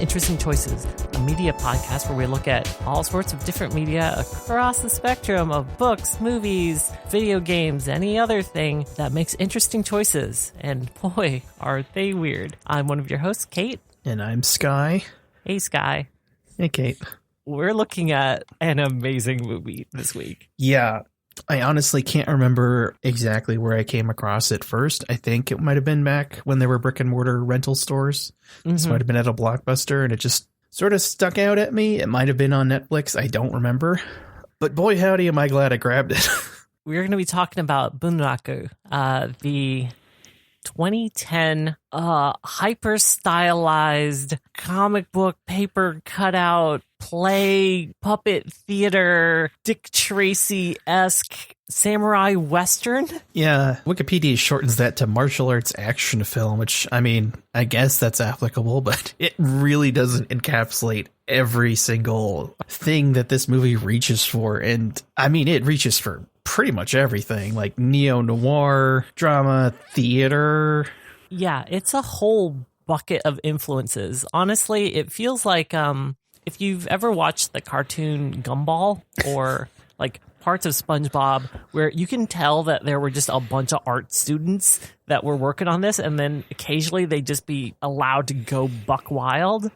to Interesting Choices, a media podcast where we look at all sorts of different media across the spectrum of books, movies, video games, any other thing that makes interesting choices. And boy, are they weird. I'm one of your hosts, Kate. And I'm Sky. Hey, Sky. Hey, Kate. We're looking at an amazing movie this week. Yeah, I honestly can't remember exactly where I came across it first. I think it might have been back when there were brick and mortar rental stores. This might have been at a Blockbuster, and it just sort of stuck out at me. It might have been on Netflix. I don't remember. But boy, howdy, am I glad I grabbed it. We're going to be talking about Bunraku, the 2010 hyper stylized comic book paper cutout play puppet theater Dick Tracy-esque samurai western. Yeah, Wikipedia shortens that to martial arts action film, which, I mean, I guess that's applicable, but it really doesn't encapsulate every single thing that this movie reaches for. And I mean, it reaches for pretty much everything, like neo-noir, drama, theater. Yeah, it's a whole bucket of influences. Honestly, it feels like if you've ever watched the cartoon Gumball or like parts of SpongeBob, where you can tell that there were just a bunch of art students that were working on this, and then occasionally they'd just be allowed to go buck wild.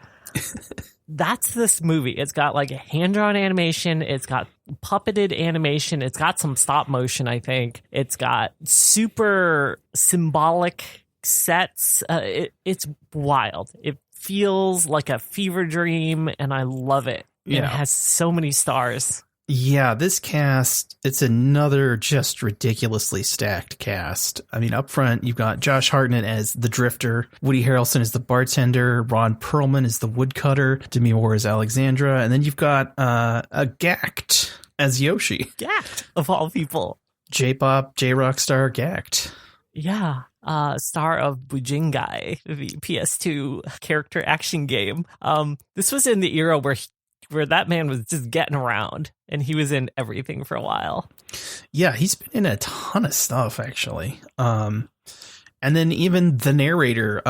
That's this movie. It's got like hand-drawn animation. It's got puppeted animation. It's got some stop motion, I think. It's got super symbolic sets. It's wild. It feels like a fever dream, and I love it. Yeah. It has so many stars. Yeah, this cast, it's another just ridiculously stacked cast. I mean, up front, you've got Josh Hartnett as the drifter, Woody Harrelson as the bartender, Ron Perlman as the woodcutter, Demi Moore as Alexandra, and then you've got a Gackt as Yoshi. Gackt, of all people. J-pop, J-rock star Gackt. Yeah. Star of Bujingai, the PS2 character action game. This was in the era where that man was just getting around, and he was in everything for a while. Yeah, he's been in a ton of stuff, actually. And then even the narrator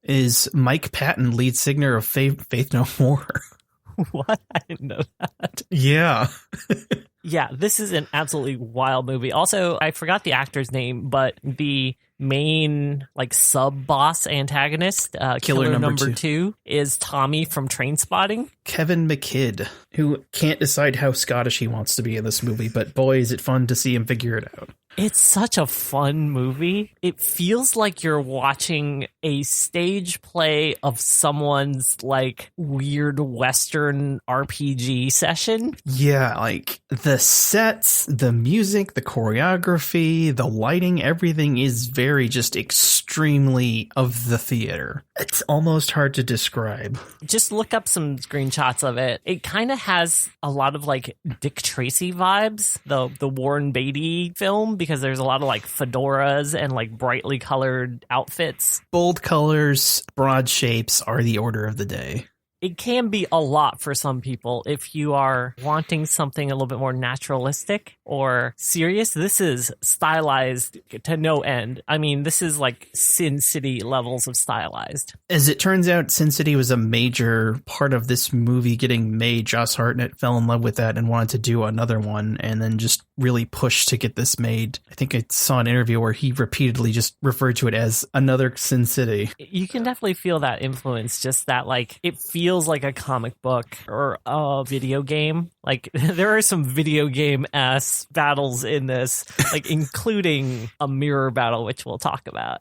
is Mike Patton, lead singer of Faith No More. What? I didn't know that. Yeah. Yeah, this is an absolutely wild movie. Also, I forgot the actor's name, but the main like sub boss antagonist, killer number two, is Tommy from Trainspotting. Kevin McKidd, who can't decide how Scottish he wants to be in this movie, but boy, is it fun to see him figure it out. It's such a fun movie. It feels like you're watching a stage play of someone's like weird Western RPG session. Yeah, like the sets, the music, the choreography, the lighting, everything is very just extremely of the theater. It's almost hard to describe. Just look up some screenshots of it. It kind of has a lot of like Dick Tracy vibes, the Warren Beatty film, because there's a lot of like fedoras and like brightly colored outfits. Bold colors, broad shapes are the order of the day. It can be a lot for some people. If you are wanting something a little bit more naturalistic or serious, this is stylized to no end. I mean, this is like Sin City levels of stylized. As it turns out, Sin City was a major part of this movie getting made. Josh Hartnett fell in love with that and wanted to do another one, and then just really pushed to get this made. I think I saw an interview where he repeatedly just referred to it as another Sin City. You can definitely feel that influence, just that like it feels like a comic book or a video game. Like there are some video game-ass battles in this, like including a mirror battle, which we'll talk about.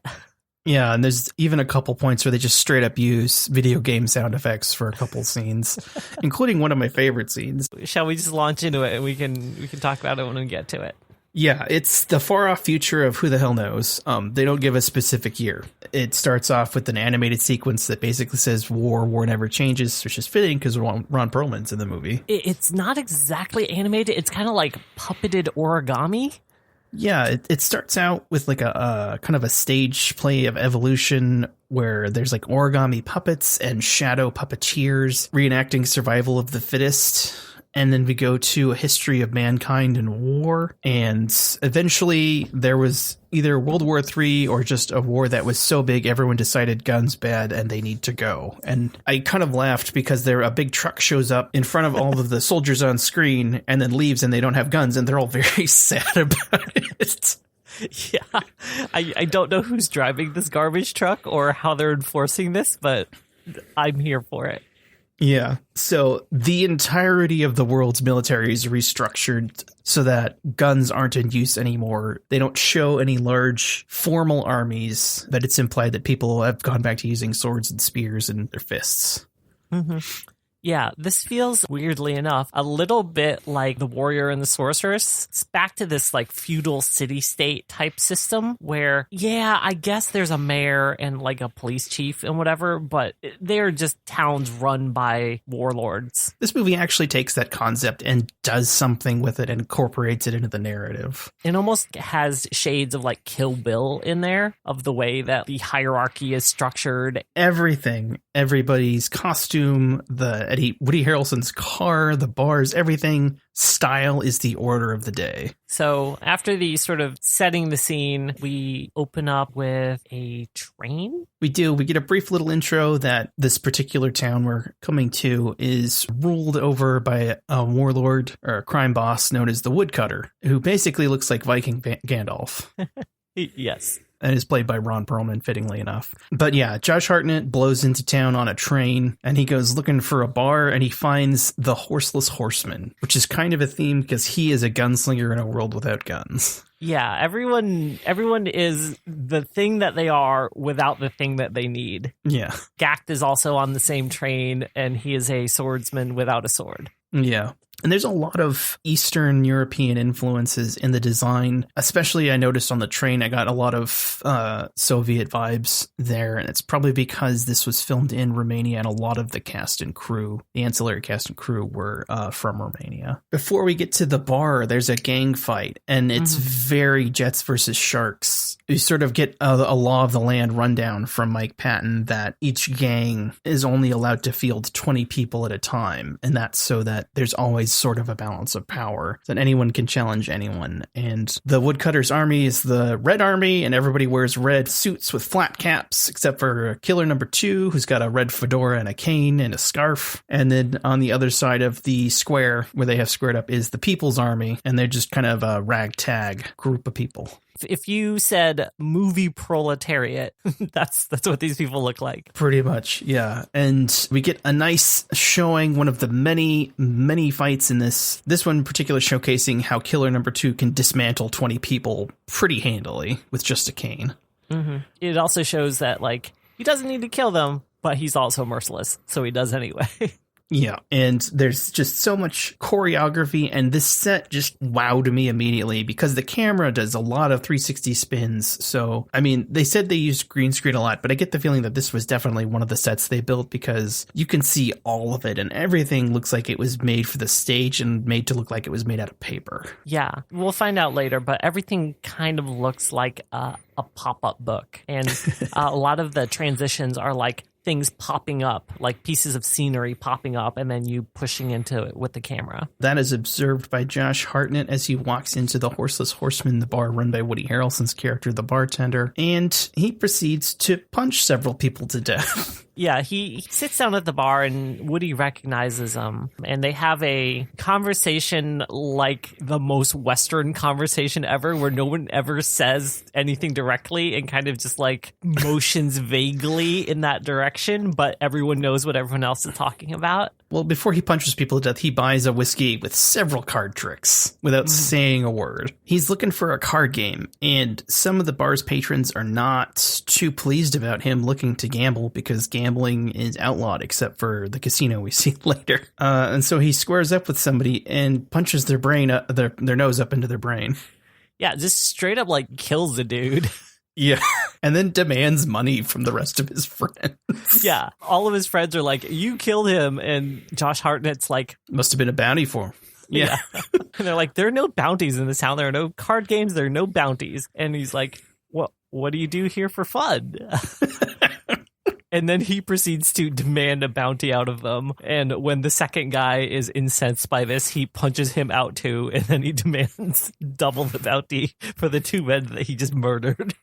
Yeah, and there's even a couple points where they just straight up use video game sound effects for a couple scenes, including one of my favorite scenes. Shall we just launch into it and we can talk about it when we get to it? Yeah, it's the far-off future of who the hell knows. They don't give a specific year. It starts off with an animated sequence that basically says war never changes, which is fitting because Ron Perlman's in the movie. It's not exactly animated. It's kind of like puppeted origami. Yeah, it starts out with like a kind of a stage play of evolution where there's like origami puppets and shadow puppeteers reenacting survival of the fittest. And then we go to a history of mankind and war. And eventually there was either World War III or just a war that was so big everyone decided guns bad and they need to go. And I kind of laughed because a big truck shows up in front of all of the soldiers on screen and then leaves and they don't have guns and they're all very sad about it. Yeah, I don't know who's driving this garbage truck or how they're enforcing this, but I'm here for it. Yeah. So the entirety of the world's military is restructured so that guns aren't in use anymore. They don't show any large formal armies, but it's implied that people have gone back to using swords and spears and their fists. Mm-hmm. Yeah, this feels, weirdly enough, a little bit like The Warrior and the Sorceress. It's back to this like feudal city-state type system where, yeah, I guess there's a mayor and like a police chief and whatever, but they're just towns run by warlords. This movie actually takes that concept and does something with it and incorporates it into the narrative. It almost has shades of like Kill Bill in there, of the way that the hierarchy is structured. Everything, everybody's costume, Woody Harrelson's car, the bars, everything. Style is the order of the day. So after the sort of setting the scene, we open up with a train. We do. We get a brief little intro that this particular town we're coming to is ruled over by a warlord or a crime boss known as the Woodcutter, who basically looks like Viking Gandalf. Yes. And is played by Ron Perlman, fittingly enough. But yeah, Josh Hartnett blows into town on a train, and he goes looking for a bar, and he finds the Horseless Horseman, which is kind of a theme because he is a gunslinger in a world without guns. Yeah, everyone is the thing that they are without the thing that they need. Yeah. Gackt is also on the same train, and he is a swordsman without a sword. Yeah. And there's a lot of Eastern European influences in the design. Especially, I noticed on the train, I got a lot of Soviet vibes there. And it's probably because this was filmed in Romania and a lot of the cast and crew, the ancillary cast and crew, were from Romania. Before we get to the bar, there's a gang fight. And it's very Jets versus Sharks. You sort of get a law of the land rundown from Mike Patton that each gang is only allowed to field 20 people at a time. And that's so that there's always sort of a balance of power, that anyone can challenge anyone. And the Woodcutter's army is the Red Army, and everybody wears red suits with flat caps, except for Killer Number 2, who's got a red fedora and a cane and a scarf. And then on the other side of the square, where they have squared up, is the People's Army, and they're just kind of a ragtag group of people. If you said movie proletariat, that's what these people look like. Pretty much, yeah. And we get a nice showing, one of the many, many fights in this one in particular showcasing how Killer Number 2 can dismantle 20 people pretty handily with just a cane. Mm-hmm. It also shows that, like, he doesn't need to kill them, but he's also merciless, so he does anyway. Yeah, and there's just so much choreography, and this set just wowed me immediately because the camera does a lot of 360 spins. So, I mean, they said they used green screen a lot, but I get the feeling that this was definitely one of the sets they built because you can see all of it, and everything looks like it was made for the stage and made to look like it was made out of paper. Yeah, we'll find out later, but everything kind of looks like a pop-up book, and a lot of the transitions are like things popping up, like pieces of scenery popping up, and then you pushing into it with the camera. That is observed by Josh Hartnett as he walks into the Horseless Horseman, the bar run by Woody Harrelson's character, the bartender, and he proceeds to punch several people to death. Yeah, he sits down at the bar and Woody recognizes him, and they have a conversation like the most Western conversation ever, where no one ever says anything directly and kind of just like motions vaguely in that direction, but everyone knows what everyone else is talking about. Well, before he punches people to death, he buys a whiskey with several card tricks without saying a word. He's looking for a card game, and some of the bar's patrons are not too pleased about him looking to gamble because gambling is outlawed except for the casino we see later. And so he squares up with somebody and punches their brain, their nose up into their brain. Yeah, just straight up like kills the dude. Yeah. And then demands money from the rest of his friends. Yeah. All of his friends are like, you killed him. And Josh Hartnett's like, must have been a bounty for him. Yeah. And they're like, there are no bounties in this town. There are no card games. There are no bounties. And he's like, what do you do here for fun? And then he proceeds to demand a bounty out of them. And when the second guy is incensed by this, he punches him out too. And then he demands double the bounty for the two men that he just murdered.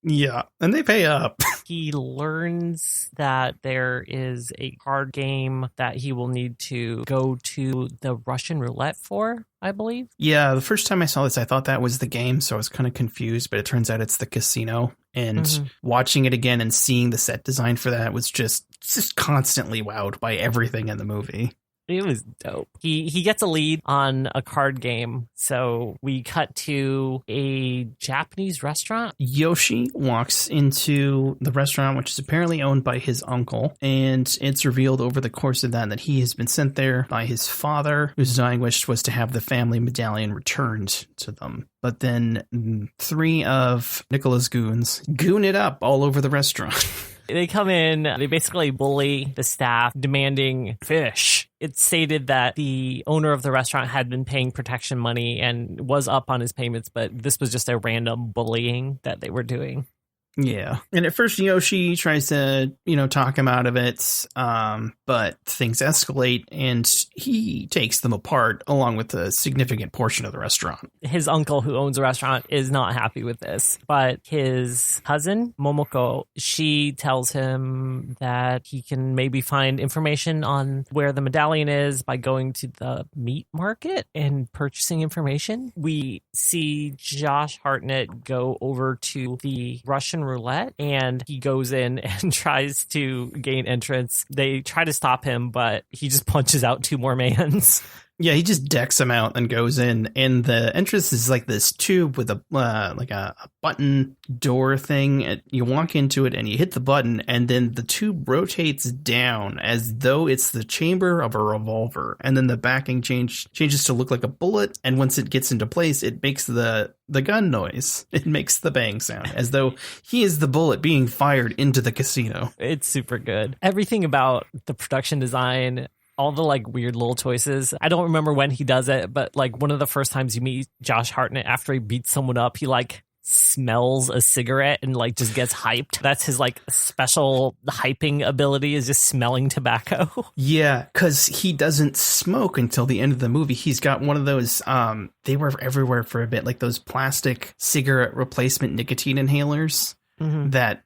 Yeah, and they pay up. He learns that there is a card game that he will need to go to the Russian roulette for, I believe. Yeah, the first time I saw this, I thought that was the game, so I was kind of confused, but it turns out it's the casino. And watching it again and seeing the set design for that was just constantly wowed by everything in the movie. It was dope. He gets a lead on a card game. So we cut to a Japanese restaurant. Yoshi walks into the restaurant, which is apparently owned by his uncle. And it's revealed over the course of that he has been sent there by his father, whose dying wish was to have the family medallion returned to them. But then 3 of Nicola's goons goon it up all over the restaurant. They come in, they basically bully the staff, demanding fish. It's stated that the owner of the restaurant had been paying protection money and was up on his payments, but this was just a random bullying that they were doing. Yeah. And at first Yoshi tries to, talk him out of it, but things escalate and he takes them apart along with a significant portion of the restaurant. His uncle, who owns a restaurant, is not happy with this, but his cousin, Momoko, she tells him that he can maybe find information on where the medallion is by going to the meat market and purchasing information. We see Josh Hartnett go over to the Russian roulette, and he goes in and tries to gain entrance. They try to stop him, but he just punches out 2 more mans. Yeah, he just decks him out and goes in, and the entrance is like this tube with a button door thing. You walk into it and you hit the button, and then the tube rotates down as though it's the chamber of a revolver, and then the backing changes to look like a bullet, and once it gets into place, it makes the gun noise. It makes the bang sound, as though he is the bullet being fired into the casino. It's super good. Everything about the production design, all the weird little choices. I don't remember when he does it, but one of the first times you meet Josh Hartnett after he beats someone up, he smells a cigarette and just gets hyped. That's his special hyping ability, is just smelling tobacco. Yeah, because he doesn't smoke until the end of the movie. He's got one of those, they were everywhere for a bit, those plastic cigarette replacement nicotine inhalers. That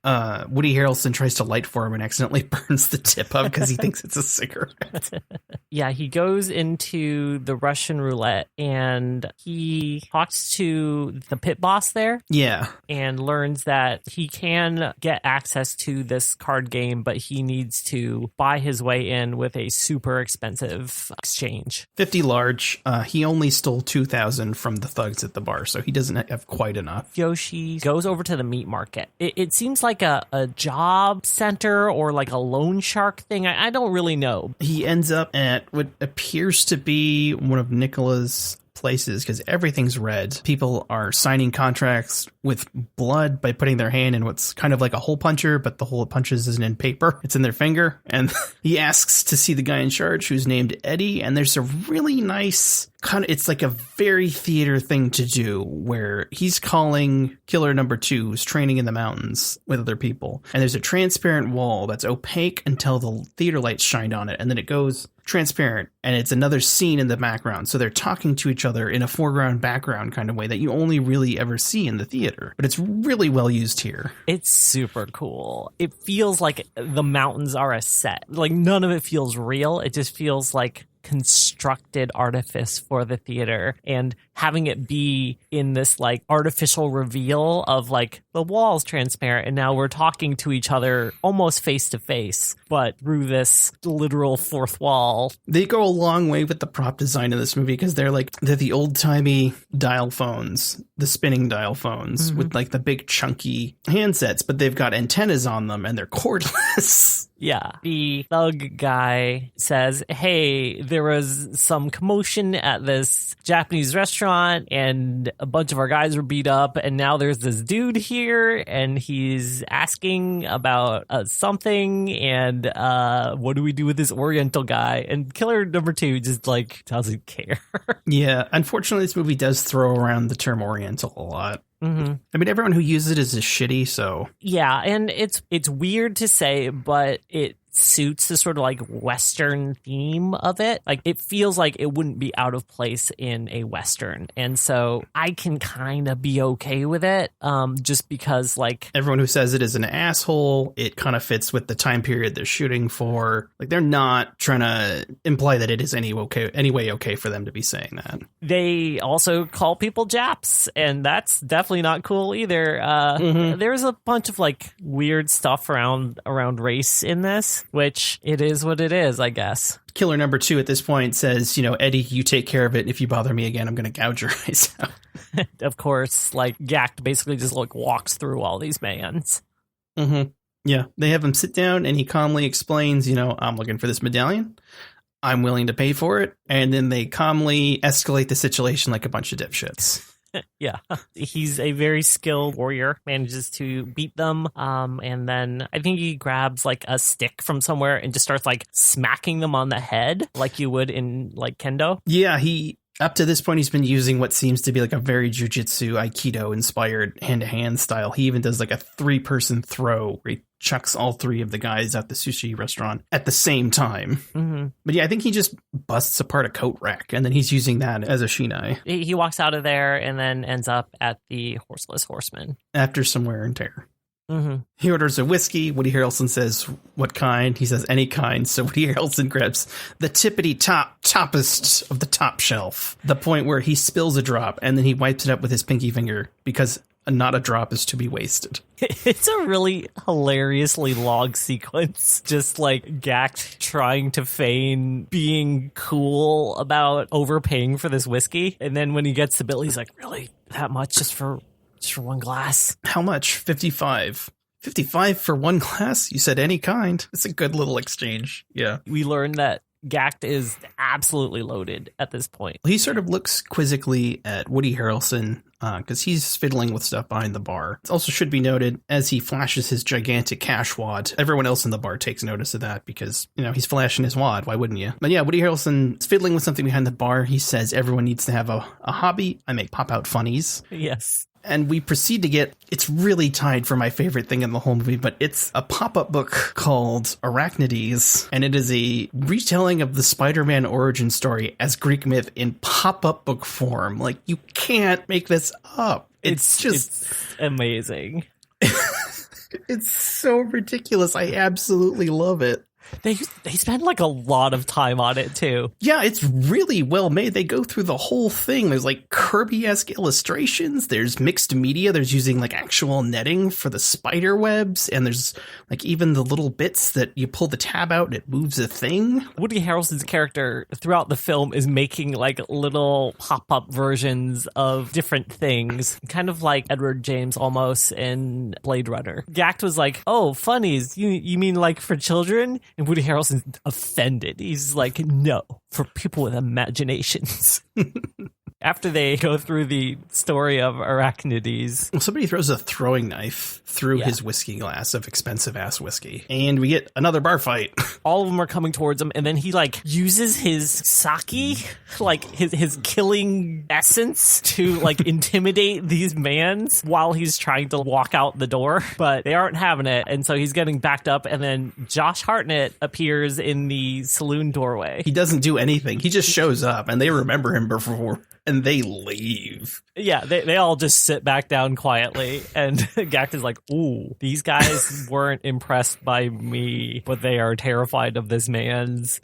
Woody Harrelson tries to light for him and accidentally burns the tip of because he thinks it's a cigarette. Yeah, he goes into the Russian roulette and he talks to the pit boss there. Yeah. And learns that he can get access to this card game, but he needs to buy his way in with a super expensive exchange. 50 large. He only stole 2,000 from the thugs at the bar, so he doesn't have quite enough. Yoshi goes over to the meat market. It seems like a job center or a loan shark thing. I don't really know. He ends up at what appears to be one of Nicola's places because everything's red. People are signing contracts with blood by putting their hand in what's kind of like a hole puncher, but the hole it punches isn't in paper. It's in their finger. And he asks to see the guy in charge, who's named Eddie. And there's a really nice it's like a very theater thing to do where he's calling killer number 2, who's training in the mountains with other people. And there's a transparent wall that's opaque until the theater lights shine on it. And then it goes transparent and it's another scene in the background. So they're talking to each other in a foreground background kind of way that you only really ever see in the theater. But it's really well used here. It's super cool. It feels like the mountains are a set. None of it feels real. It just feels like constructed artifice for the theater, and having it be in this artificial reveal of the wall's transparent and now we're talking to each other almost face to face, but through this literal fourth wall. They go a long way with the prop design of this movie because they're the old timey dial phones, the spinning dial phones with the big chunky handsets, but they've got antennas on them and they're cordless. Yeah. The thug guy says, hey, there was some commotion at this Japanese restaurant and a bunch of our guys were beat up, and now there's this dude here and he's asking about something, and what do we do with this Oriental guy? And killer number 2 just doesn't care. Yeah. Unfortunately, this movie does throw around the term Oriental a lot. Mm-hmm. I mean, everyone who uses it is shitty, so... Yeah, and it's weird to say, but it suits the sort of like Western theme of it. Like, it feels like it wouldn't be out of place in a Western. And so I can kind of be okay with it, just because, like... Everyone who says it is an asshole, it kind of fits with the time period they're shooting for. Like, they're not trying to imply that it is any way okay for them to be saying that. They also call people Japs, and that's definitely not cool either. There's a bunch of, like, weird stuff around race in this, which it is what it is, I guess. Killer number 2 at this point says, Eddie, you take care of it. If you bother me again, I'm going to gouge your eyes out. Of course, like, Gackt basically just, like, walks through all these bands. Mm-hmm. Yeah, they have him sit down, and he calmly explains, I'm looking for this medallion. I'm willing to pay for it. And then they calmly escalate the situation like a bunch of dipshits. Yeah, he's a very skilled warrior, manages to beat them. And then I think he grabs like a stick from somewhere and just starts like smacking them on the head like you would in like kendo. Yeah, up to this point, he's been using what seems to be like a very jujitsu Aikido inspired hand-to-hand style. He even does like a 3-person throw where he chucks all 3 of the guys at the sushi restaurant at the same time. Mm-hmm. But yeah, I think he just busts apart a coat rack and then he's using that as a shinai. He walks out of there and then ends up at the Horseless Horseman. After some wear and tear. Mm-hmm. He orders a whiskey. Woody Harrelson says, what kind? He says, any kind. So Woody Harrelson grabs the toppest of the top shelf. The point where he spills a drop and then he wipes it up with his pinky finger because not a drop is to be wasted. It's a really hilariously long sequence. Just like Gackt trying to feign being cool about overpaying for this whiskey. And then when he gets the bill, he's like, really? That much just for one glass? How much? 55. 55 for one glass? You said any kind. It's a good little exchange. Yeah. We learned that Gackt is absolutely loaded at this point. He sort of looks quizzically at Woody Harrelson because he's fiddling with stuff behind the bar. It also should be noted, as he flashes his gigantic cash wad, everyone else in the bar takes notice of that because, he's flashing his wad. Why wouldn't you? But yeah, Woody Harrelson is fiddling with something behind the bar. He says everyone needs to have a hobby. I make pop-out funnies. Yes. And we proceed to get, it's really tied for my favorite thing in the whole movie, but it's a pop-up book called Arachnides, and it is a retelling of the Spider-Man origin story as Greek myth in pop-up book form. Like, you can't make this up. It's amazing. It's so ridiculous. I absolutely love it. They spend like a lot of time on it too. Yeah, it's really well made. They go through the whole thing. There's like Kirby-esque illustrations. There's mixed media. There's using like actual netting for the spider webs. And there's like even the little bits that you pull the tab out and it moves a thing. Woody Harrelson's character throughout the film is making like little pop-up versions of different things. Kind of like Edward James almost in Blade Runner. Gackt was like, oh, funnies. You mean like for children? And Woody Harrelson's offended. He's like, no, for people with imaginations. After they go through the story of Arachnides. Somebody throws a throwing knife through his whiskey glass of expensive-ass whiskey. And we get another bar fight. All of them are coming towards him, and then he, like, uses his sake, like, his killing essence to, like, intimidate these mans while he's trying to walk out the door. But they aren't having it, and so he's getting backed up, and then Josh Hartnett appears in the saloon doorway. He doesn't do anything. He just shows up, and they remember him before... And they leave. Yeah, they all just sit back down quietly. And Gackt is like, ooh, these guys weren't impressed by me, but they are terrified of this man's.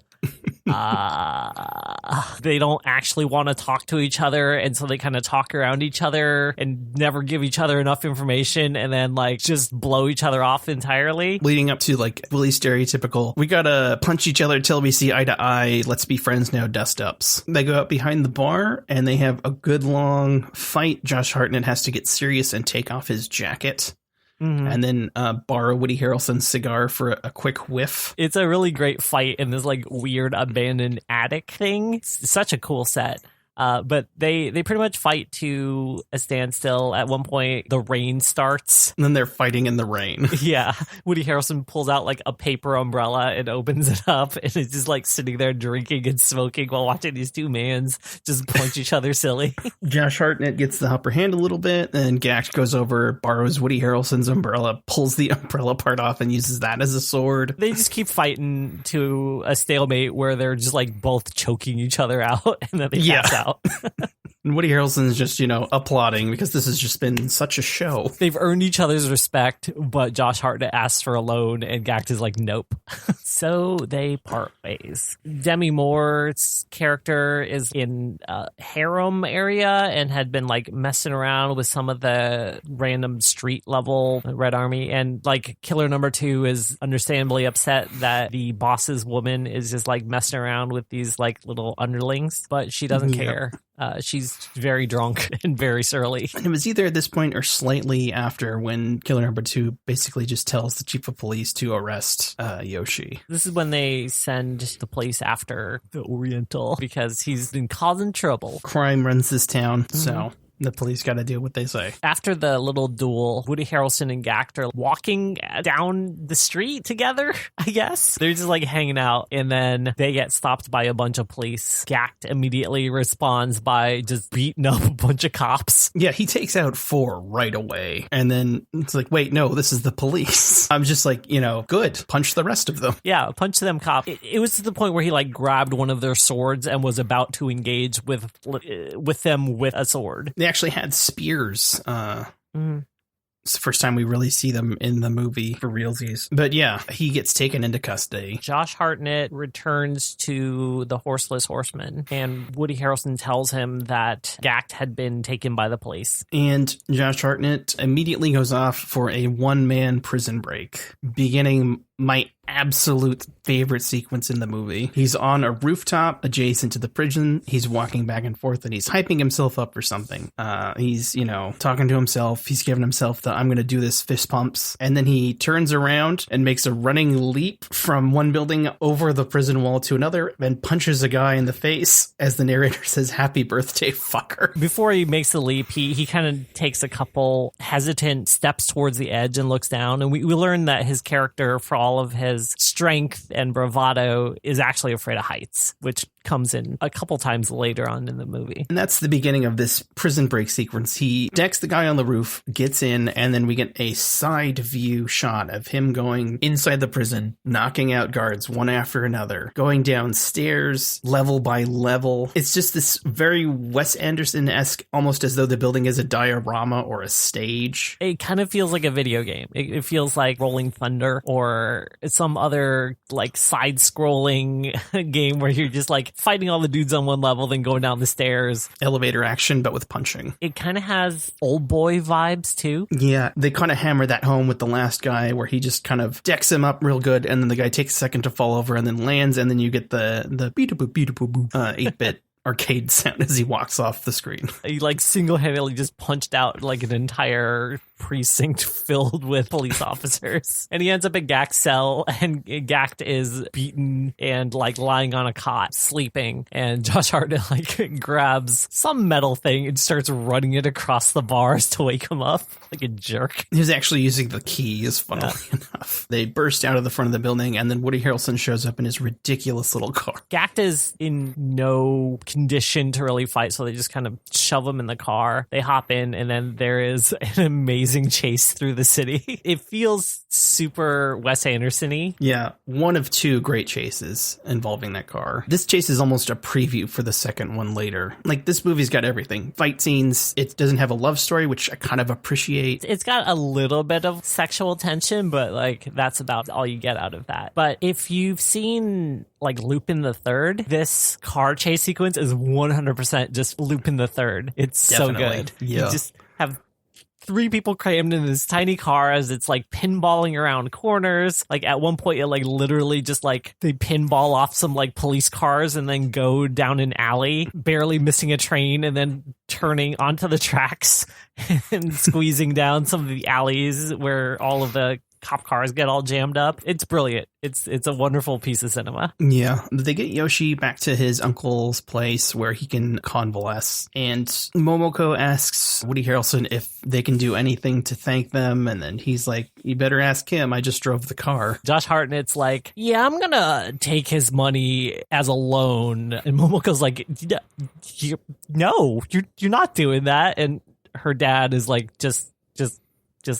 They don't actually want to talk to each other, and so they kind of talk around each other and never give each other enough information, and then like just blow each other off entirely, leading up to like really stereotypical, we gotta punch each other till we see eye to eye, let's be friends now dust ups. They go out behind the bar and they have a good long fight. Josh Hartnett has to get serious and take off his jacket. Mm-hmm. And then borrow Woody Harrelson's cigar for a quick whiff. It's a really great fight in this like weird abandoned attic thing. It's such a cool set. But they pretty much fight to a standstill. At one point, the rain starts. And then they're fighting in the rain. Yeah. Woody Harrelson pulls out like a paper umbrella and opens it up, and is just like sitting there drinking and smoking while watching these two mans just punch each other silly. Josh Hartnett gets the upper hand a little bit, and Gackt goes over, borrows Woody Harrelson's umbrella, pulls the umbrella part off, and uses that as a sword. They just keep fighting to a stalemate where they're just like both choking each other out, and then they pass out. And Woody Harrelson's just, applauding because this has just been such a show. They've earned each other's respect, but Josh Hartnett asks for a loan, and Gackt is like, nope. So they part ways. Demi Moore's character is in a harem area and had been like messing around with some of the random street level Red Army. And like killer number 2 is understandably upset that the boss's woman is just like messing around with these like little underlings, but she doesn't care. She's very drunk and very surly. And it was either at this point or slightly after when killer number 2 basically just tells the chief of police to arrest Yoshi. This is when they send the police after the Oriental because he's been causing trouble. Crime runs this town, so the police got to do what they say. After the little duel, Woody Harrelson and Gackt are walking down the street together, I guess. They're just like hanging out, and then they get stopped by a bunch of police. Gackt immediately responds by just beating up a bunch of cops. Yeah, he takes out 4 right away. And then it's like, wait, no, this is the police. I'm just like, good. Punch the rest of them. Yeah, punch them cop. It was to the point where he like grabbed one of their swords and was about to engage with them with a sword. They actually had spears. It's the first time we really see them in the movie for realsies. But yeah, he gets taken into custody. Josh Hartnett returns to the Horseless Horseman, and Woody Harrelson tells him that Gackt had been taken by the police. And Josh Hartnett immediately goes off for a one-man prison break, beginning my absolute favorite sequence in the movie. He's on a rooftop adjacent to the prison. He's walking back and forth, and he's hyping himself up for something. He's, talking to himself. He's giving himself the I'm going to do this fist pumps. And then he turns around and makes a running leap from one building over the prison wall to another and punches a guy in the face as the narrator says, "Happy birthday, fucker." Before he makes the leap, he kind of takes a couple hesitant steps towards the edge and looks down. And we learn that his character, for all of his strength and bravado, is actually afraid of heights, which comes in a couple times later on in the movie. And that's the beginning of this prison break sequence. He decks the guy on the roof, gets in, and then we get a side view shot of him going inside the prison, knocking out guards one after another, going downstairs level by level. It's just this very Wes Anderson-esque, almost as though the building is a diorama or a stage. It kind of feels like a video game. It feels like Rolling Thunder or some other like side-scrolling game where you're just like fighting all the dudes on one level, then going down the stairs. Elevator action, but with punching. It kind of has Old Boy vibes, too. Yeah, they kind of hammer that home with the last guy, where he just kind of decks him up real good, and then the guy takes a second to fall over and then lands, and then you get the beat-a-boop, 8-bit arcade sound as he walks off the screen. He like single-handedly just punched out like an entire precinct filled with police officers, and he ends up in Gackt's cell, and Gackt is beaten and like lying on a cot sleeping, and Josh Hartnett like grabs some metal thing and starts running it across the bars to wake him up like a jerk. He was actually using the keys, funnily enough. They burst out of the front of the building, and then Woody Harrelson shows up in his ridiculous little car. Gackt is in no condition to really fight, so they just kind of shove him in the car. They hop in, and then there is an amazing chase through the city. It feels super Wes Anderson-y. Yeah, one of 2 great chases involving that car. This chase is almost a preview for the second one later. Like, this movie's got everything. Fight scenes. It doesn't have a love story, which I kind of appreciate. It's got a little bit of sexual tension, but like that's about all you get out of that. But if you've seen like Lupin the Third, this car chase sequence is 100% just Lupin the Third. It's Definitely. So good. Yeah. You just have 3 people crammed in this tiny car as it's like pinballing around corners. Like at one point, it like literally just like they pinball off some like police cars and then go down an alley, barely missing a train, and then turning onto the tracks and squeezing down some of the alleys where all of the cop cars get all jammed up. It's brilliant. It's a wonderful piece of cinema. Yeah, they get Yoshi back to his uncle's place where he can convalesce, and Momoko asks Woody Harrelson if they can do anything to thank them, and then he's like, you better ask him, I just drove the car. Josh Hartnett's like, yeah, I'm gonna take his money as a loan, and Momoko's like, no, you're not doing that, and her dad is like, just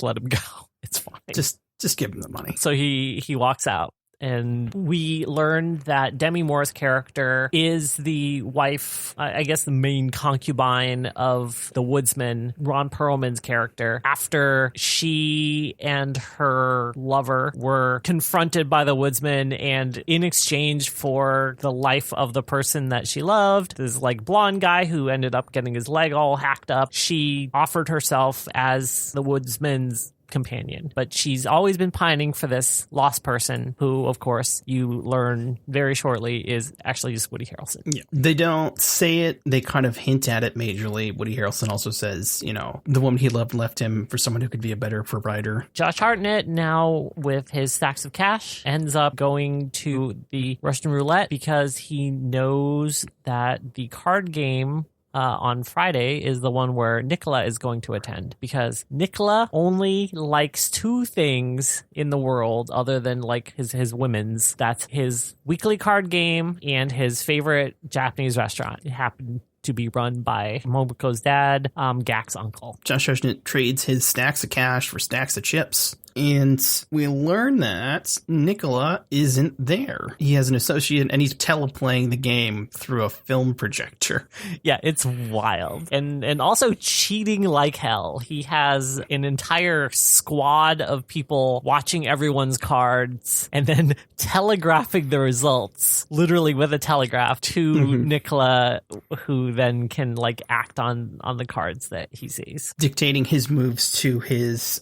let him go. It's fine. Just give him the money. So he walks out. And we learned that Demi Moore's character is the wife, I guess the main concubine of the woodsman, Ron Perlman's character, after she and her lover were confronted by the woodsman, and in exchange for the life of the person that she loved, this like blonde guy who ended up getting his leg all hacked up, she offered herself as the woodsman's companion. But she's always been pining for this lost person who, of course, you learn very shortly is actually just Woody Harrelson. Yeah. They don't say it. They kind of hint at it majorly. Woody Harrelson also says, the woman he loved left him for someone who could be a better provider. Josh Hartnett, now with his stacks of cash, ends up going to the Russian roulette because he knows that the card game on Friday is the one where Nicola is going to attend, because Nicola only likes two things in the world other than like his women's. That's his weekly card game and his favorite Japanese restaurant. It happened to be run by Momoko's dad, Gackt's uncle. Josh Hartnett trades his stacks of cash for stacks of chips. And we learn that Nicola isn't there. He has an associate, and he's teleplaying the game through a film projector. Yeah, it's wild. And also cheating like hell. He has an entire squad of people watching everyone's cards and then telegraphing the results, literally with a telegraph, to Nicola, who then can like act on the cards that he sees. Dictating his moves to his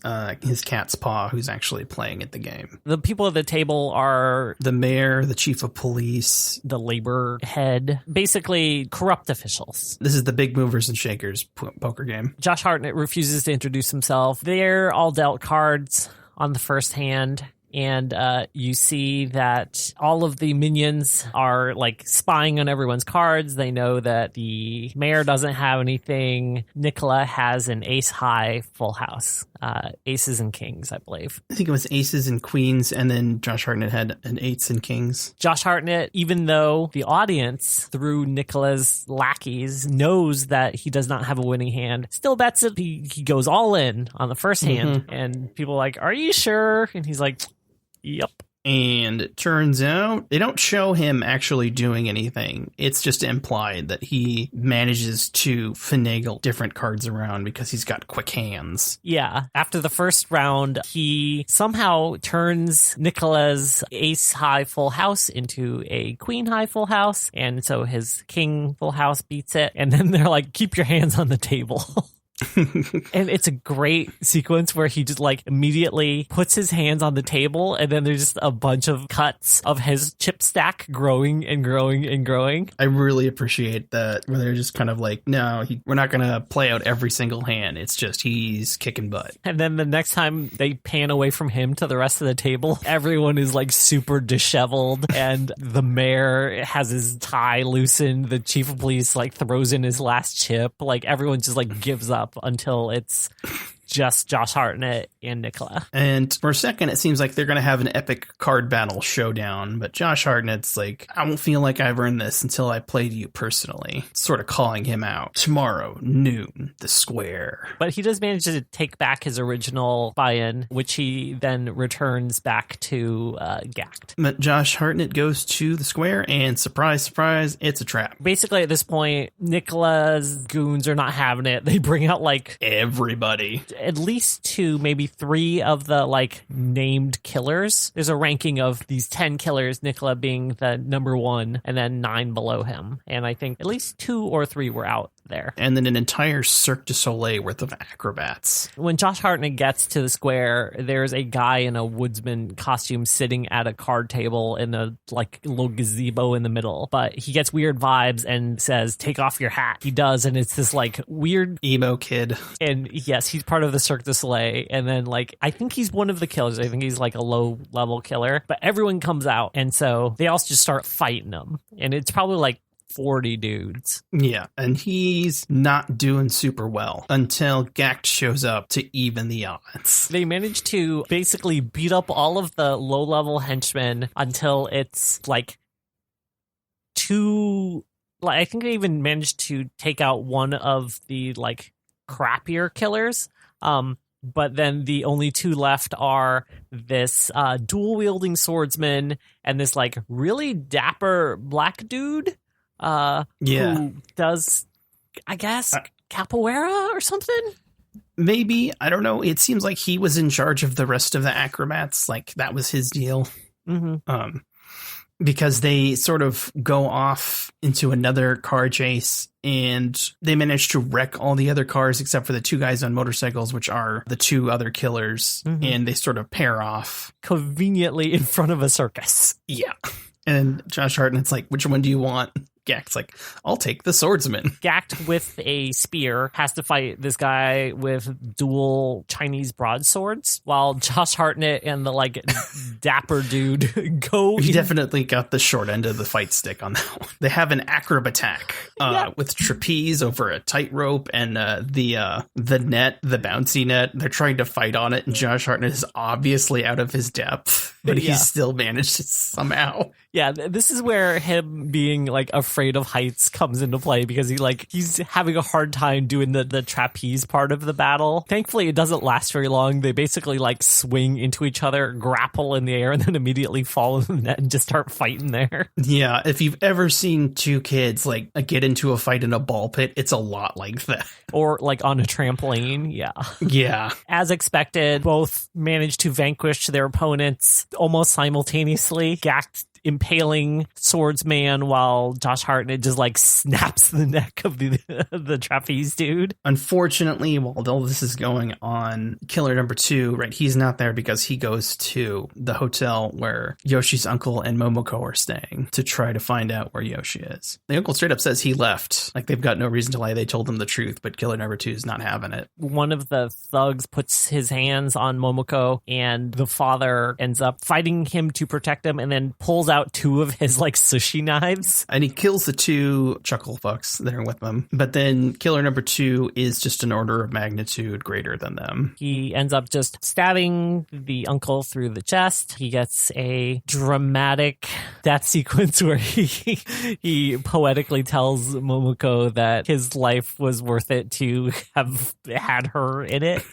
cat's paw, who's actually playing at the game. The people at the table are the mayor, the chief of police, the labor head, basically corrupt officials. This is the big movers and shakers poker game. Josh Hartnett refuses to introduce himself. They're all dealt cards on the first hand. And you see that all of the minions are like spying on everyone's cards. They know that the mayor doesn't have anything. Nicola has an ace high full house. Aces and kings, I believe. I think it was aces and queens, and then Josh Hartnett had an eights and kings. Josh Hartnett, even though the audience, through Nicola's lackeys, knows that he does not have a winning hand, still bets it. He goes all in on the first hand, and people are like, are you sure? And he's like, yep. And it turns out they don't show him actually doing anything. It's just implied that he manages to finagle different cards around because he's got quick hands. Yeah. After the first round, he somehow turns Nicola's ace high full house into a queen high full house. And so his king full house beats it. And then they're like, keep your hands on the table. And it's a great sequence where he just like immediately puts his hands on the table, and then there's just a bunch of cuts of his chip stack growing and growing and growing. I really appreciate that, where they're just kind of like, no, we're not going to play out every single hand. It's just he's kicking butt. And then the next time they pan away from him to the rest of the table, everyone is like super disheveled, and the mayor has his tie loosened. The chief of police like throws in his last chip. Like everyone just like gives up until it's just Josh Hartnett and Nicola. And for a second, it seems like they're going to have an epic card battle showdown. But Josh Hartnett's like, I won't feel like I've earned this until I play to you personally. Sort of calling him out. Tomorrow, noon, the square. But he does manage to take back his original buy-in, which he then returns back to Gackt. But Josh Hartnett goes to the square, and surprise, surprise, it's a trap. Basically, at this point, Nicola's goons are not having it. They bring out like everybody. At least 2, maybe 3 of the like named killers. There's a ranking of these 10 killers, Nicola being the number 1, and then 9 below him. And I think at least 2 or 3 were out there. And then an entire Cirque du Soleil worth of acrobats. When Josh Hartnett gets to the square, there's a guy in a woodsman costume sitting at a card table in a like little gazebo in the middle. But he gets weird vibes and says, "Take off your hat." He does, and it's this like weird emo kid. And yes, he's part of the Cirque du Soleil. And then like I think he's one of the killers. I think he's like a low level killer. But everyone comes out, and so they all just start fighting him. And it's probably like 40 dudes. Yeah, and he's not doing super well until Gackt shows up to even the odds. They manage to basically beat up all of the low-level henchmen until it's like I think they even managed to take out one of the like crappier killers. But then the only two left are this dual-wielding swordsman and this like really dapper black dude. Who does, I guess, capoeira or something? Maybe. I don't know. It seems like he was in charge of the rest of the acrobats. Like, that was his deal. Mm-hmm. Because they sort of go off into another car chase, and they manage to wreck all the other cars except for the two guys on motorcycles, which are the two other killers, and they sort of pair off. Conveniently in front of a circus. Yeah. And Josh Hartnett's like, which one do you want? Gackt's like, I'll take the swordsman. Gackt with a spear has to fight this guy with dual Chinese broadswords, while Josh Hartnett and the like dapper dude go. He definitely got the short end of the fight stick on that one. They have an acrobatic with trapeze over a tightrope and the net, the bouncy net. They're trying to fight on it, and Josh Hartnett is obviously out of his depth, but he still managed it somehow. Yeah, this is where him being like afraid of heights comes into play, because he's having a hard time doing the trapeze part of the battle. Thankfully, it doesn't last very long. They basically like swing into each other, grapple in the air, and then immediately fall in the net and just start fighting there. Yeah, if you've ever seen two kids like get into a fight in a ball pit, it's a lot like that. Or like on a trampoline, yeah. Yeah. As expected, both managed to vanquish their opponents almost simultaneously. Gackt impaling swordsman while Josh Hartnett just like snaps the neck of the trapeze dude. Unfortunately, while all this is going on, killer number 2, right, he's not there because he goes to the hotel where Yoshi's uncle and Momoko are staying to try to find out where Yoshi is. The uncle straight up says he left. Like, they've got no reason to lie. They told him the truth, but killer number 2 is not having it. One of the thugs puts his hands on Momoko, and the father ends up fighting him to protect him, and then pulls out 2 of his like sushi knives, and he kills the 2 chuckle fucks that are with him. But then killer number 2 is just an order of magnitude greater than them. He ends up just stabbing the uncle through the chest. He gets a dramatic death sequence where he poetically tells Momoko that his life was worth it to have had her in it.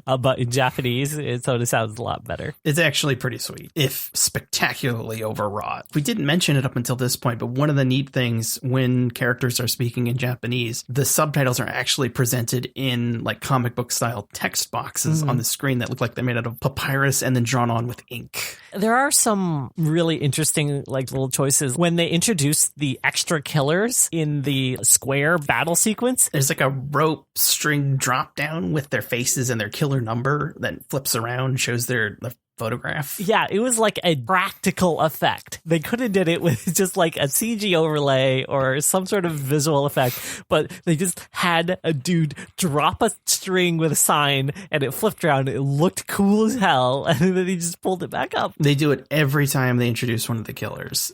But in Japanese, so it sounds a lot better. It's actually pretty sweet, if spectacularly overwrought. We didn't mention it up until this point, but one of the neat things when characters are speaking in Japanese, the subtitles are actually presented in like comic book style text boxes on the screen that look like they're made out of papyrus and then drawn on with ink. There are some really interesting like little choices when they introduce the extra killers in the square battle sequence. There's like a rope string drop down with their faces and their killer number that flips around, shows their photograph. Yeah, it was like a practical effect. They could have did it with just like a CG overlay or some sort of visual effect, but they just had a dude drop a string with a sign and it flipped around. It looked cool as hell, and then he just pulled it back up. They do it every time they introduce one of the killers.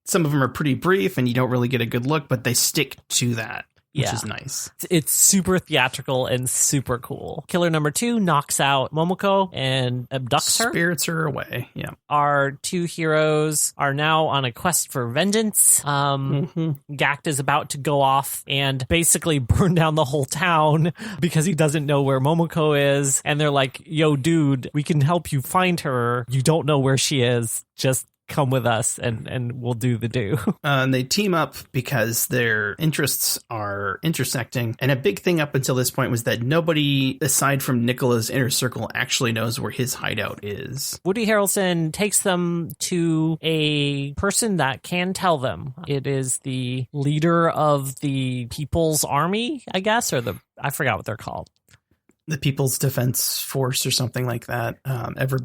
Some of them are pretty brief and you don't really get a good look, but they stick to that. Which is nice. It's super theatrical and super cool. Killer number 2 knocks out Momoko and abducts her. Spirits her away, yeah. Our 2 heroes are now on a quest for vengeance. Gackt is about to go off and basically burn down the whole town because he doesn't know where Momoko is. And they're like, yo, dude, we can help you find her. You don't know where she is. Just come with us and we'll do the do. And they team up because their interests are intersecting. And a big thing up until this point was that nobody, aside from Nicola's inner circle, actually knows where his hideout is. Woody Harrelson takes them to a person that can tell them. It is the leader of the People's Army, I guess, or I forgot what they're called. The People's Defense Force or something like that.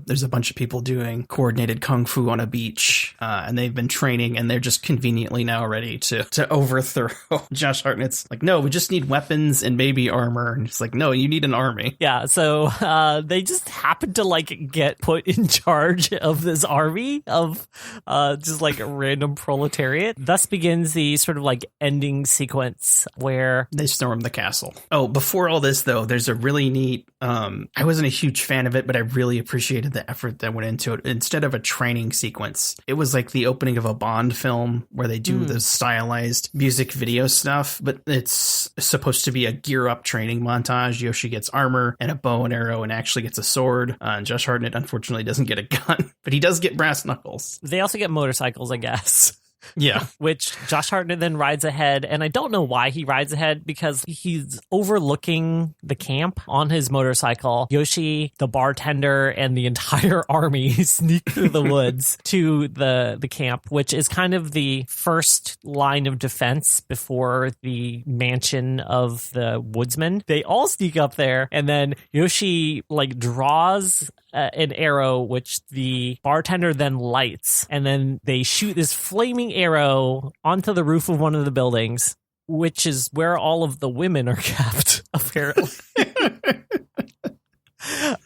There's a bunch of people doing coordinated kung fu on a beach, and they've been training, and they're just conveniently now ready to overthrow. Josh Hartnett's like, no, we just need weapons and maybe armor. And it's like, no, you need an army. Yeah, so they just happen to like get put in charge of this army of just like a random proletariat. Thus begins the sort of like ending sequence where they storm the castle. Oh, before all this though, there's a really neat, I wasn't a huge fan of it, but I really appreciated the effort that went into it. Instead of a training sequence, it was like the opening of a Bond film where they do the stylized music video stuff, but it's supposed to be a gear up training montage. Yoshi gets armor and a bow and arrow and actually gets a sword. And Josh Hartnett unfortunately doesn't get a gun, but he does get brass knuckles. They also get motorcycles, I guess. Yeah. Which Josh Hartnett then rides ahead. And I don't know why he rides ahead, because he's overlooking the camp on his motorcycle. Yoshi, the bartender, and the entire army sneak through the woods to the camp, which is kind of the first line of defense before the mansion of the woodsman. They all sneak up there, and then Yoshi like draws an arrow, which the bartender then lights, and then they shoot this flaming arrow onto the roof of one of the buildings, which is where all of the women are kept, apparently.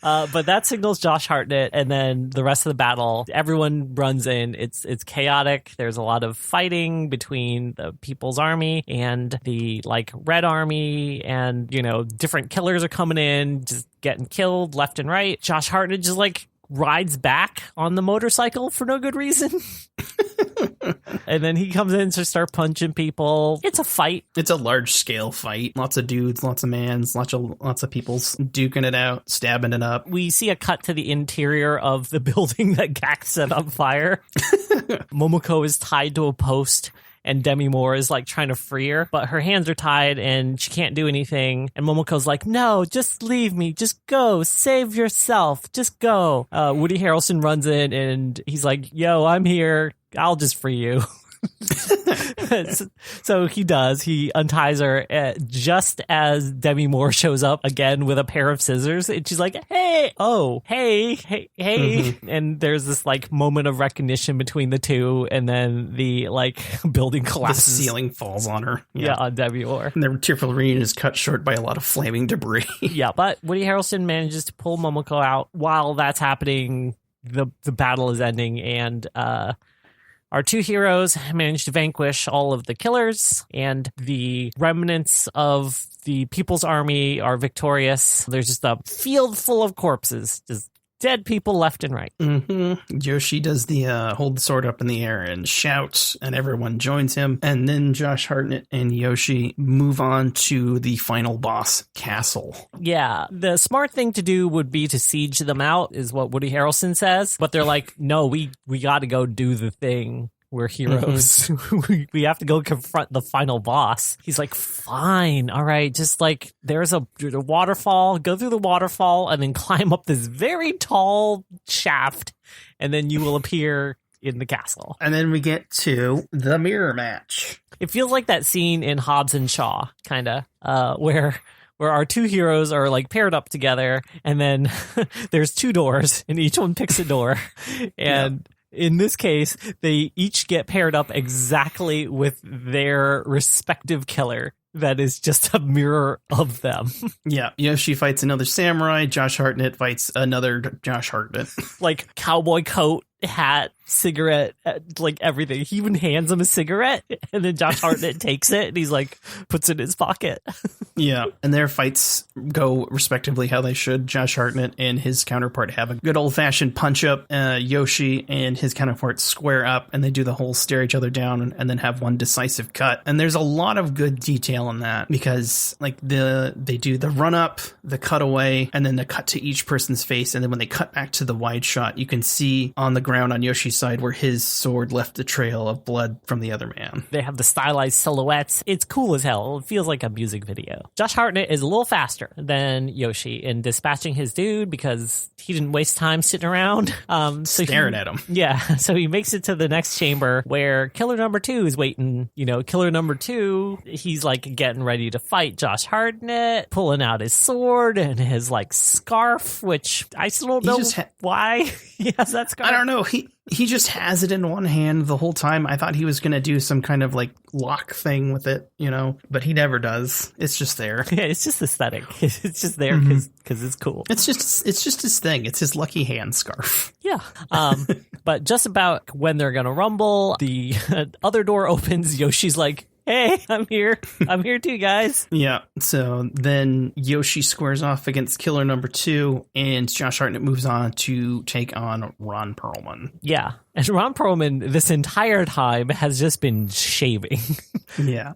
But that signals Josh Hartnett, and then the rest of the battle, everyone runs in. It's chaotic. There's a lot of fighting between the People's Army and the like Red Army, and you know, different killers are coming in, just getting killed left and right. Josh Hartnett just like rides back on the motorcycle for no good reason. And then he comes in to start punching people. It's a fight. It's a large scale fight. Lots of dudes, lots of mans, lots of people's duking it out, stabbing it up. We see a cut to the interior of the building that Gackt set on fire. Momoko is tied to a post, and Demi Moore is like trying to free her, but her hands are tied and she can't do anything. And Momoko's like, no, just leave me. Just go. Save yourself. Just go. Woody Harrelson runs in and he's like, yo, I'm here. I'll just free you. So he does. He unties her just as Demi Moore shows up again with a pair of scissors, and she's like, hey, oh, hey. Mm-hmm. And there's this like moment of recognition between the two, and then the like building collapses. The ceiling falls on her. Yeah, on Demi Moore. And their tearful reunion is cut short by a lot of flaming debris. Yeah, but Woody Harrelson manages to pull Momoko out. While that's happening, the battle is ending, and our two heroes manage to vanquish all of the killers, and the remnants of the People's Army are victorious. There's just a field full of corpses, just dead people left and right. Mm-hmm. Yoshi does the hold the sword up in the air and shout, and everyone joins him. And then Josh Hartnett and Yoshi move on to the final boss castle. Yeah, the smart thing to do would be to siege them out, is what Woody Harrelson says. But they're like, no, we got to go do the thing. We're heroes. Mm-hmm. we have to go confront the final boss. He's like, fine. All right. Just like there's a waterfall. Go through the waterfall and then climb up this very tall shaft. And then you will appear in the castle. And then we get to the mirror match. It feels like that scene in Hobbs and Shaw, kind of, where our two heroes are like paired up together. And then there's two doors and each one picks a door. And in this case, they each get paired up exactly with their respective killer. That is just a mirror of them. Yeah. Yoshi fights another samurai. Josh Hartnett fights another Josh Hartnett. Like cowboy coat, hat, cigarette, like everything. He even hands him a cigarette, and then Josh Hartnett takes it and he's like, puts it in his pocket. Yeah. And their fights go respectively how they should. Josh Hartnett and his counterpart have a good old fashioned punch up. Yoshi and his counterpart square up, and they do the whole stare each other down and then have one decisive cut. And there's a lot of good detail in that, because like they do the run up, the cutaway, and then the cut to each person's face. And then when they cut back to the wide shot, you can see on the ground on Yoshi's side where his sword left a trail of blood from the other man. They have the stylized silhouettes. It's cool as hell. It feels like a music video. Josh Hartnett is a little faster than Yoshi in dispatching his dude because he didn't waste time sitting around. Staring at him. Yeah. So he makes it to the next chamber where killer number 2 is waiting. You know, killer number 2, he's like getting ready to fight Josh Hartnett, pulling out his sword and his like scarf, which I still don't know why he has that scarf. I don't know. He just has it in one hand the whole time. I thought he was going to do some kind of like lock thing with it, you know, but he never does. It's just there. Yeah, it's just aesthetic. It's just there because it's cool. It's just his thing. It's his lucky hand scarf. Yeah. But just about when they're going to rumble, the other door opens. Yoshi's like, hey, I'm here. I'm here too, guys. Yeah. So then Yoshi squares off against killer number 2, and Josh Hartnett moves on to take on Ron Perlman. Yeah. And Ron Perlman this entire time has just been shaving. Yeah.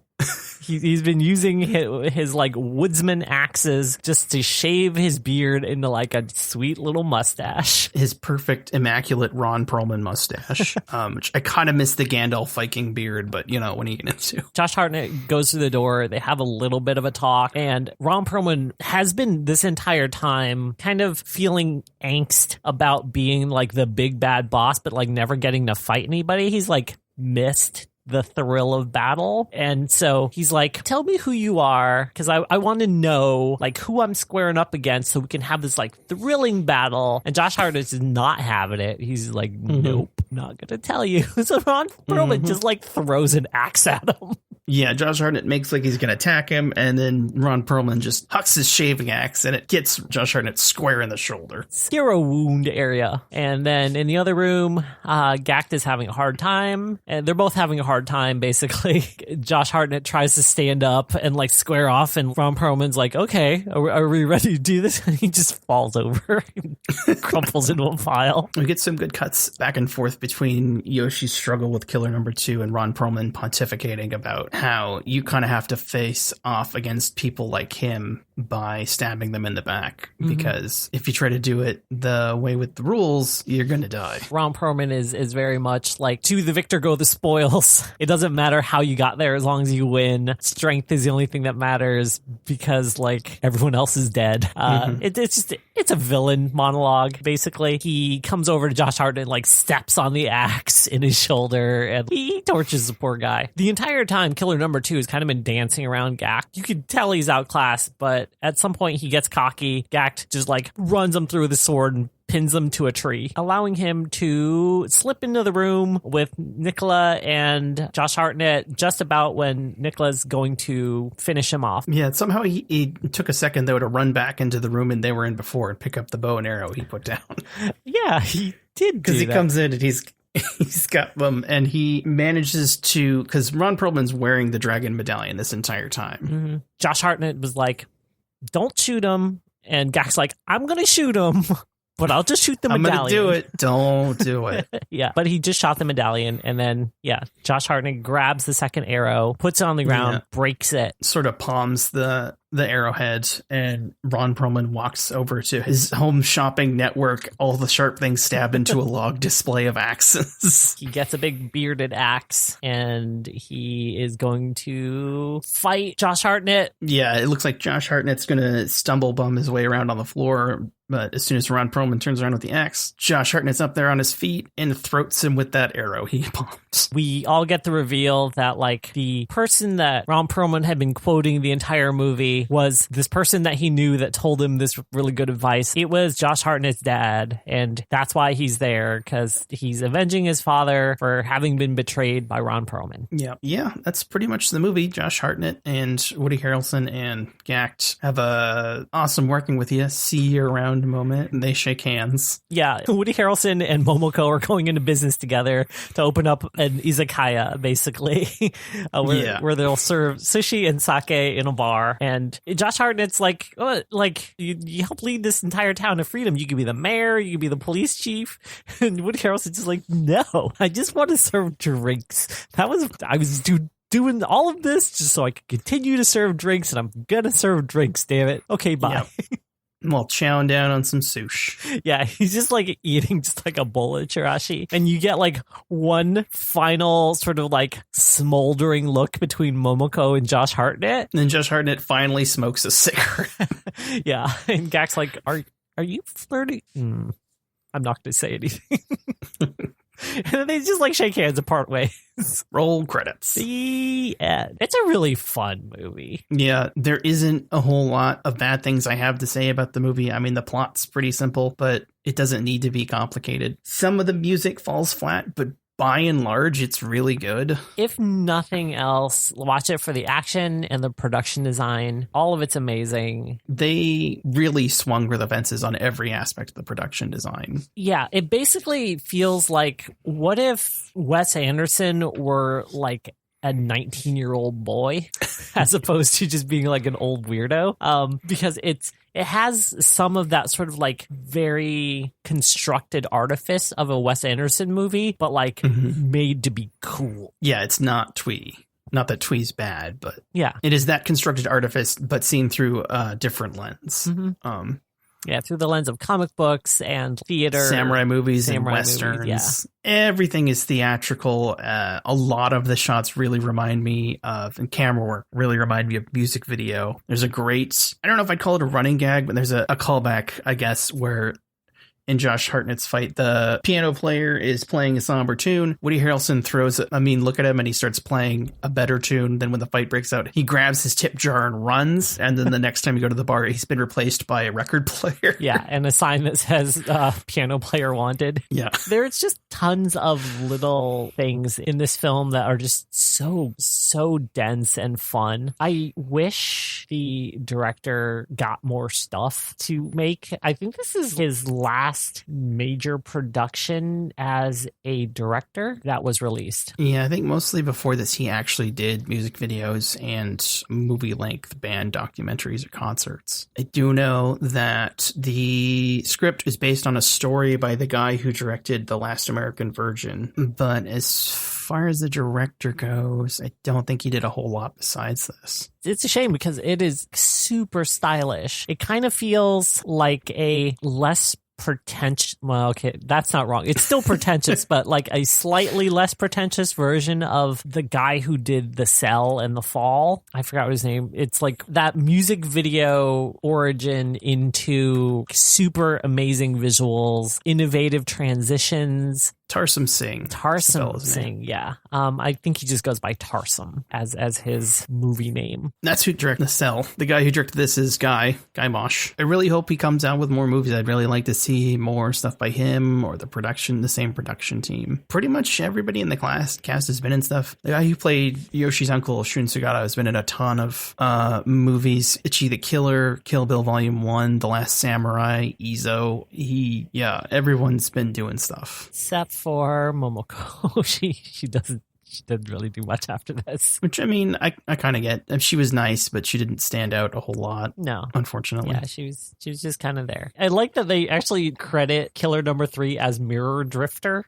He's been using his like woodsman axes just to shave his beard into like a sweet little mustache. His perfect, immaculate Ron Perlman mustache. Which I kind of miss the Gandalf Viking beard, but you know, what are you going to do? Josh Hartnett goes through the door. They have a little bit of a talk, and Ron Perlman has been this entire time kind of feeling angst about being like the big bad boss, but like never getting to fight anybody. He's like missed the thrill of battle. And so he's like, tell me who you are, because I want to know like who I'm squaring up against so we can have this like thrilling battle. And Josh Hartnett is not having it. He's like, nope, not gonna tell you. So Ron Perlman just like throws an axe at him. Yeah, Josh Hartnett makes like he's going to attack him, and then Ron Perlman just hucks his shaving axe, and it gets Josh Hartnett square in the shoulder. Hero wound area. And then in the other room, Gackt is having a hard time, and they're both having a hard time, basically. Josh Hartnett tries to stand up and like square off, and Ron Perlman's like, okay, are we ready to do this? And he just falls over and crumples into a pile. We get some good cuts back and forth between Yoshi's struggle with killer number 2 and Ron Perlman pontificating about how you kind of have to face off against people like him by stabbing them in the back, because if you try to do it the way with the rules, you're going to die. Ron Perlman is very much like, to the victor go the spoils. It doesn't matter how you got there as long as you win. Strength is the only thing that matters because like everyone else is dead. It's a villain monologue, basically. He comes over to Josh Hartnett and like steps on the axe in his shoulder, and he torches the poor guy. The entire time, killer number 2 has kind of been dancing around Gackt. You could tell he's outclassed, but at some point he gets cocky. Gackt just like runs him through with his sword and pins him to a tree, allowing him to slip into the room with Nicola and Josh Hartnett just about when Nicola's going to finish him off. Yeah, somehow he took a second, though, to run back into the room and they were in before and pick up the bow and arrow he put down. Yeah, he did, because he comes in and he's got them, and he manages to, because Ron Perlman's wearing the dragon medallion this entire time. Josh Hartnett was like, don't shoot him, and Gackt's like, I'm gonna shoot him, but I'll just shoot the medallion. I'm gonna do it. Don't do it. Yeah, but he just shot the medallion, and then Josh Hartnett grabs the second arrow, puts it on the ground, breaks it, sort of palms the arrowhead, and Ron Perlman walks over to his home shopping network, all the sharp things stabbed into a log display of axes. He gets a big bearded axe, and he is going to fight Josh Hartnett. Yeah, it looks like Josh Hartnett's going to stumble bum his way around on the floor, but as soon as Ron Perlman turns around with the axe, Josh Hartnett's up there on his feet and throats him with that arrow he palms. We all get the reveal that like the person that Ron Perlman had been quoting the entire movie was this person that he knew that told him this really good advice. It was Josh Hartnett's dad, and that's why he's there, because he's avenging his father for having been betrayed by Ron Perlman. Yeah, that's pretty much the movie. Josh Hartnett and Woody Harrelson and Gackt have a awesome working with you, see you around moment, and they shake hands. Yeah, Woody Harrelson and Momoko are going into business together to open up an izakaya, basically, where they'll serve sushi and sake in a bar. And Josh Hartnett's like, oh, like you help lead this entire town to freedom. You could be the mayor, you could be the police chief. And Woody Harrelson's just like, no, I just want to serve drinks. I was doing all of this just so I could continue to serve drinks, and I'm gonna serve drinks, damn it. Okay, bye. while chowing down on some sushi. Yeah, he's just like eating just like a bowl of chirashi. And you get like one final sort of like smoldering look between Momoko and Josh Hartnett. And then Josh Hartnett finally smokes a cigarette. Yeah, and Gackt's like, are you flirting? I'm not going to say anything. And then they just like shake hands and part ways. Roll credits. The end. It's a really fun movie. Yeah, there isn't a whole lot of bad things I have to say about the movie. I mean, the plot's pretty simple, but it doesn't need to be complicated. Some of the music falls flat, but by and large, it's really good. If nothing else, watch it for the action and the production design. All of it's amazing. They really swung for the fences on every aspect of the production design. Yeah, it basically feels like, what if Wes Anderson were like a 19-year-old boy as opposed to just being like an old weirdo? Because it has some of that sort of like very constructed artifice of a Wes Anderson movie, but like made to be cool. Yeah, it's not twee. Not that twee's bad, but yeah, it is that constructed artifice, but seen through a different lens. Yeah, through the lens of comic books and theater. Samurai movies and westerns. Movies, yeah. Everything is theatrical. A lot of the shots really remind me of, and camera work really remind me of music video. There's a great, I don't know if I'd call it a running gag, but there's a callback, I guess, where in Josh Hartnett's fight, the piano player is playing a somber tune. Woody Harrelson throws it. I mean, look at him, and he starts playing a better tune. Then when the fight breaks out, he grabs his tip jar and runs. And then the next time you go to the bar, he's been replaced by a record player. Yeah, and a sign that says piano player wanted. Yeah. There's just tons of little things in this film that are just so dense and fun. I wish the director got more stuff to make. I think this is his last major production as a director that was released. Yeah, I think mostly before this, he actually did music videos and movie-length band documentaries or concerts. I do know that the script is based on a story by the guy who directed The Last American Virgin, but as far as the director goes, I don't think he did a whole lot besides this. It's a shame because it is super stylish. It kind of feels like a less pretentious, well, okay, that's not wrong. It's still pretentious, but like a slightly less pretentious version of the guy who did The Cell and The Fall. I forgot what his name. It's like that music video origin into super amazing visuals, innovative transitions. Tarsum Singh, yeah. I think he just goes by Tarsum as his movie name. That's who directed The Cell. The guy who directed this is Guy Mosh. I really hope he comes out with more movies. I'd really like to see more stuff by him or the same production team. Pretty much everybody in the cast has been in stuff. The guy who played Yoshi's uncle, Shun Sugata, has been in a ton of movies. Ichi the Killer, Kill Bill Volume 1, The Last Samurai, Izo. Everyone's been doing stuff. Except for Momoko. she doesn't really do much after this. Which, I mean, I kind of get. She was nice, but she didn't stand out a whole lot. No. Unfortunately. Yeah, she was just kind of there. I like that they actually credit Killer Number 3 as Mirror Drifter.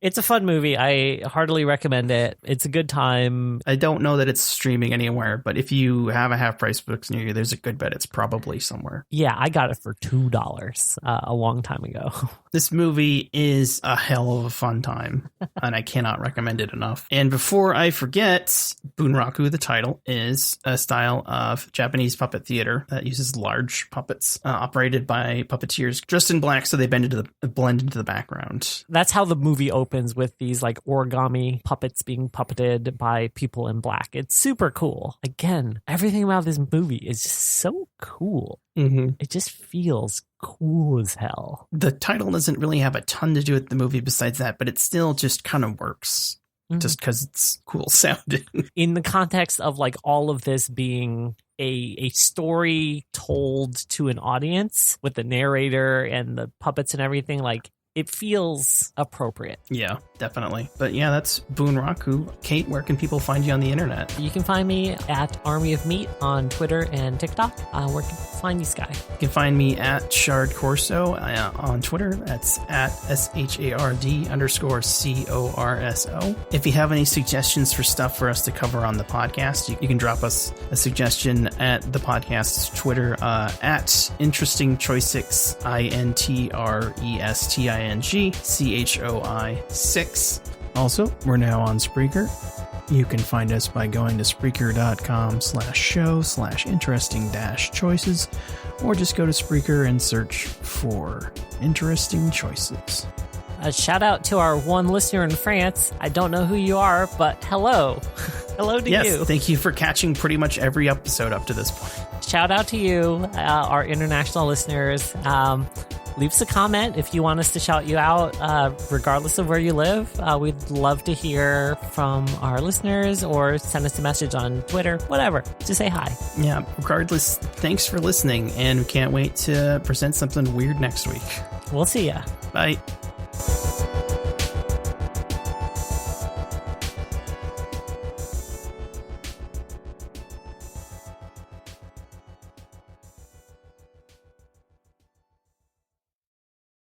It's a fun movie. I heartily recommend it. It's a good time. I don't know that it's streaming anywhere, but if you have a half price books near you, there's a good bet it's probably somewhere. Yeah, I got it for $2 a long time ago. This movie is a hell of a fun time, and I cannot recommend it enough. And before I forget, Bunraku, the title, is a style of Japanese puppet theater that uses large puppets operated by puppeteers dressed in black so they blend into the background. That's how the movie opens, with these like origami puppets being puppeted by people in black. It's super cool. Again, everything about this movie is just so cool. Mm-hmm. It just feels cool as hell. The title doesn't really have a ton to do with the movie besides that, but it still just kind of works. Just because it's cool sounding. In the context of like all of this being a story told to an audience with the narrator and the puppets and everything, like it feels appropriate. Yeah, definitely. But yeah, that's Bunraku. Kate, where can people find you on the internet? You can find me at Army of Meat on Twitter and TikTok. Where can people find you, Sky? You can find me at Shard Corso on Twitter. That's at SHARD_CORSO. If you have any suggestions for stuff for us to cover on the podcast, you can drop us a suggestion at the podcast's Twitter at Interesting Choice6, INTRESTINGCHOI6. Also, we're now on Spreaker. You can find us by going to Spreaker.com/show/interesting-choices, or just go to Spreaker and search for Interesting Choices. A shout out to our one listener in France. I don't know who you are, but hello. Hello to you. Yes, thank you for catching pretty much every episode up to this point. Shout out to you, our international listeners. Leave us a comment if you want us to shout you out, regardless of where you live. We'd love to hear from our listeners, or send us a message on Twitter, whatever. Just say hi. Yeah, regardless, thanks for listening, and we can't wait to present something weird next week. We'll see ya. Bye.